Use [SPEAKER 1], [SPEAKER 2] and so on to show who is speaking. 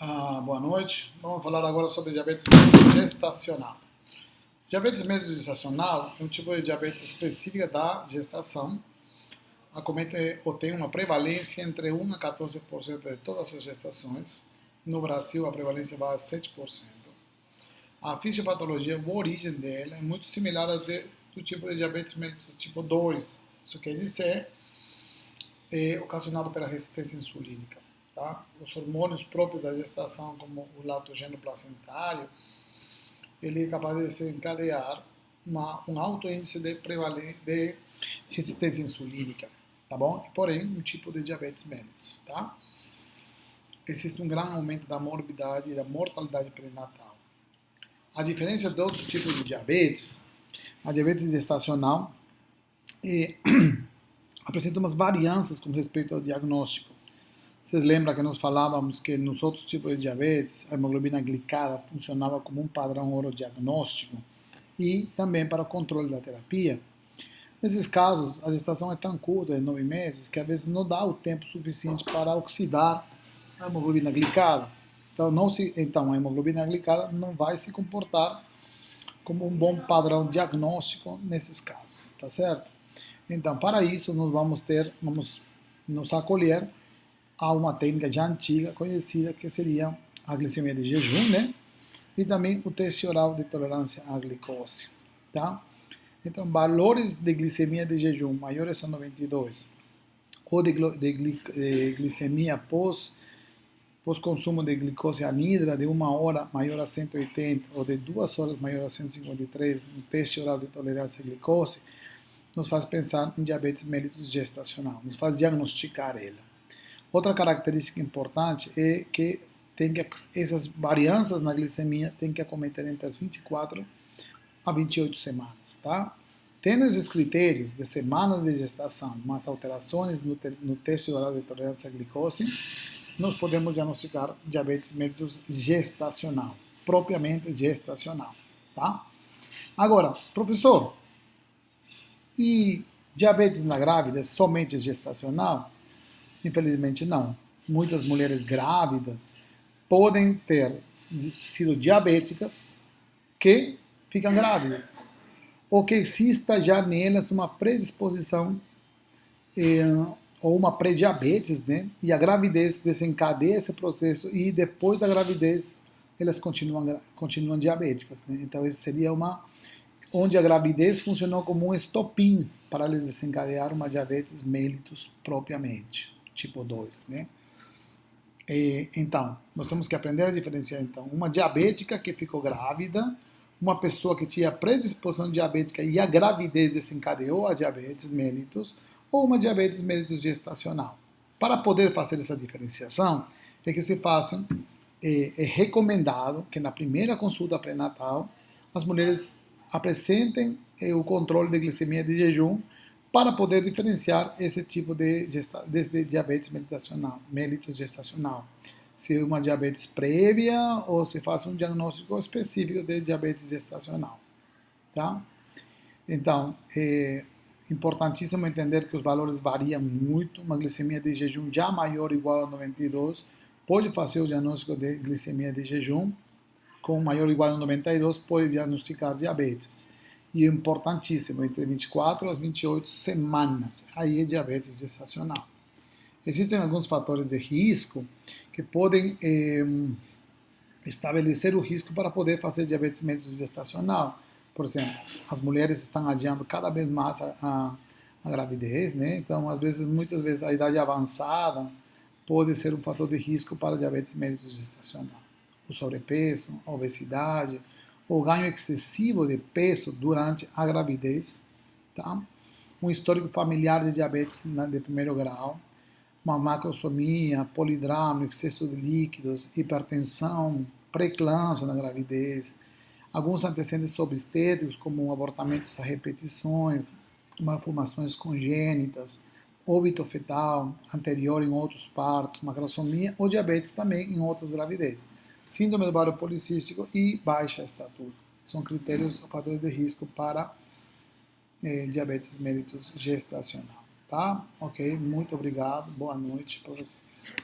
[SPEAKER 1] Boa noite. Vamos falar agora sobre diabetes gestacional. Diabetes gestacional é um tipo de diabetes específica da gestação. Acomete ou tem uma prevalência entre 1 a 14% de todas as gestações. No Brasil, a prevalência vai a 7%. A fisiopatologia, a origem dela, é muito similar ao do tipo de diabetes mellitus tipo 2. Isso quer dizer, é ocasionado pela resistência insulínica. Tá? Os hormônios próprios da gestação, como o laktogênio placentário, ele é capaz de desencadear um alto índice de resistência insulínica, tá bom? Porém, um tipo de diabetes mellitus, tá? Existe um grande aumento da morbidade e da mortalidade pré-natal. A diferença de outros tipos de diabetes, a diabetes gestacional apresenta umas variâncias com respeito ao diagnóstico. Vocês lembram que nós falávamos que nos outros tipos de diabetes, a hemoglobina glicada funcionava como um padrão ourodiagnóstico e também para o controle da terapia. Nesses casos, a gestação é tão curta, de 9 meses, que às vezes não dá o tempo suficiente para oxidar a hemoglobina glicada. Então a hemoglobina glicada não vai se comportar como um bom padrão diagnóstico nesses casos, tá certo? Então, para isso, nós vamos nos acolher a uma técnica já antiga, conhecida, que seria a glicemia de jejum, né? E também o teste oral de tolerância à glicose, tá? Então, valores de glicemia de jejum maiores a 92 ou de glicemia pós-consumo de glicose anidra de 1 hora maior a 180 ou de 2 horas maior a 153 no teste oral de tolerância à glicose, nos faz pensar em diabetes mellitus gestacional, nos faz diagnosticar ela. Outra característica importante é que essas variâncias na glicemia têm que acometer entre as 24 a 28 semanas, tá? Tendo esses critérios de semanas de gestação, mas alterações no teste oral de tolerância à glicose, nós podemos diagnosticar diabetes mellitus gestacional, propriamente gestacional, tá? Agora, professor, e diabetes na grávida somente gestacional? Infelizmente não. Muitas mulheres grávidas podem ter sido diabéticas que ficam grávidas, ou que exista já nelas uma predisposição ou uma pré-diabetes, né? E a gravidez desencadeia esse processo e depois da gravidez elas continuam diabéticas, né? Então isso seria onde a gravidez funcionou como um estopim para eles desencadear uma diabetes mellitus propriamente, tipo 2, né? Então, nós temos que aprender a diferenciar, então, uma diabética que ficou grávida, uma pessoa que tinha predisposição diabética e a gravidez desencadeou a diabetes mellitus, ou uma diabetes mellitus gestacional. Para poder fazer essa diferenciação, é que se façam, é recomendado que na primeira consulta pré-natal, as mulheres apresentem o controle de glicemia de jejum para poder diferenciar esse tipo de diabetes mellitus gestacional. Se é uma diabetes prévia ou se faz um diagnóstico específico de diabetes gestacional. Tá? Então, é importantíssimo entender que os valores variam muito. Uma glicemia de jejum já maior ou igual a 92 pode fazer o diagnóstico de glicemia de jejum, com maior ou igual a 92 pode diagnosticar diabetes. E é importantíssimo, entre 24 às 28 semanas, aí é diabetes gestacional. Existem alguns fatores de risco que podem estabelecer o risco para poder fazer diabetes mellitus gestacional. Por exemplo, as mulheres estão adiando cada vez mais a gravidez, né? Então, muitas vezes, a idade avançada pode ser um fator de risco para diabetes mellitus gestacional. O sobrepeso, a obesidade, o ganho excessivo de peso durante a gravidez, tá? Um histórico familiar de diabetes de primeiro grau, uma macrosomia, polidramo, excesso de líquidos, hipertensão, pré-eclâmpsia na gravidez, alguns antecedentes obstétricos, como abortamentos a repetições, malformações congênitas, óbito fetal anterior em outros partos, macrosomia ou diabetes também em outras gravidezes. Síndrome do ovário policístico e baixa estatura. São critérios, fatores de risco para diabetes mellitus gestacional. Tá? Ok? Muito obrigado. Boa noite para vocês.